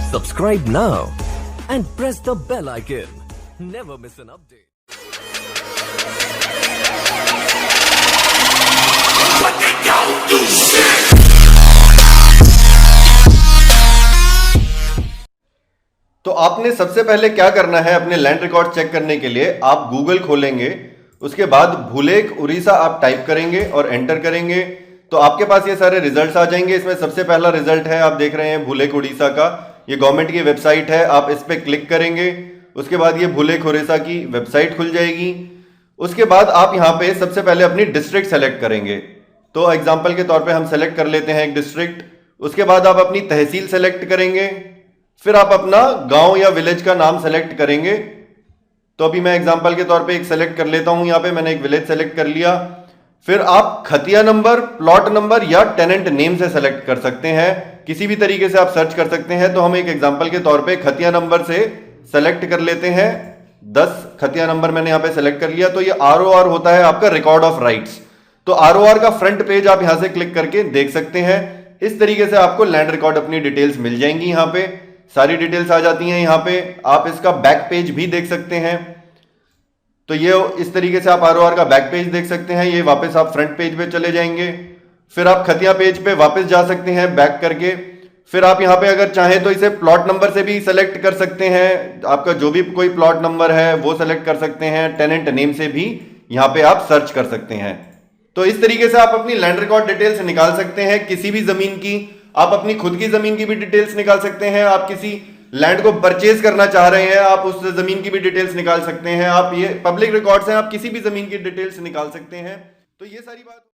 Subscribe now and press the bell icon. Never miss an update. तो आपने सबसे पहले क्या करना है अपने लैंड रिकॉर्ड चेक करने के लिए, आप गूगल खोलेंगे, उसके बाद भूलेख उड़ीसा आप टाइप करेंगे और एंटर करेंगे तो आपके पास ये सारे रिजल्ट्स आ जाएंगे। इसमें सबसे पहला रिजल्ट है, आप देख रहे हैं भूलेख उड़ीसा का, ये गवर्नमेंट की वेबसाइट है। आप इस पर क्लिक करेंगे, उसके बाद ये भूलेख उड़ीसा की वेबसाइट खुल जाएगी। उसके बाद आप यहाँ पे सबसे पहले अपनी डिस्ट्रिक्ट सेलेक्ट करेंगे। तो एग्जाम्पल के तौर पे हम सेलेक्ट कर लेते हैं एक डिस्ट्रिक्ट। उसके बाद आप अपनी तहसील सेलेक्ट करेंगे, फिर आप अपना गांव या विलेज का नाम सेलेक्ट करेंगे। तो अभी मैं एग्जांपल के तौर पे एक सेलेक्ट कर लेता हूं, यहां पे मैंने एक विलेज सेलेक्ट कर लिया। फिर आप खतिया नंबर, प्लॉट नंबर या टेनेंट नेम से सेलेक्ट कर सकते हैं, किसी भी तरीके से आप सर्च कर सकते हैं। तो हम एक एग्जांपल के तौर पे खतिया नंबर से सेलेक्ट कर लेते हैं। 10 खतिया नंबर मैंने यहां पे सेलेक्ट कर लिया। तो ये ROR होता है आपका रिकॉर्ड ऑफ राइट्स। तो ROR का फ्रंट पेज आप यहां से क्लिक करके देख सकते हैं। इस तरीके से आपको लैंड रिकॉर्ड अपनी डिटेल्स मिल जाएंगी, यहां पे सारी डिटेल्स आ जाती हैं। यहां पे आप इसका बैक पेज भी देख सकते हैं। तो ये इस तरीके से आप ROR का बैक पेज देख सकते हैं। ये वापस आप फ्रंट पेज पे चले जाएंगे, फिर आप खतिया पेज पे वापस जा सकते हैं बैक करके। फिर आप यहां पे अगर चाहें तो इसे प्लॉट नंबर से भी सेलेक्ट कर सकते हैं, आपका जो भी कोई प्लॉट नंबर है वो सेलेक्ट कर सकते हैं। टेनेंट नेम से भी यहां पे आप सर्च कर सकते हैं। तो इस तरीके से आप अपनी लैंड रिकॉर्ड डिटेल्स निकाल सकते हैं किसी भी जमीन की। आप अपनी खुद की जमीन की भी डिटेल्स निकाल सकते हैं। आप किसी लैंड को परचेज करना चाह रहे हैं, आप उस जमीन की भी डिटेल्स निकाल सकते हैं। आप ये पब्लिक रिकॉर्ड्स हैं, आप किसी भी जमीन की डिटेल्स निकाल सकते हैं। तो ये सारी बात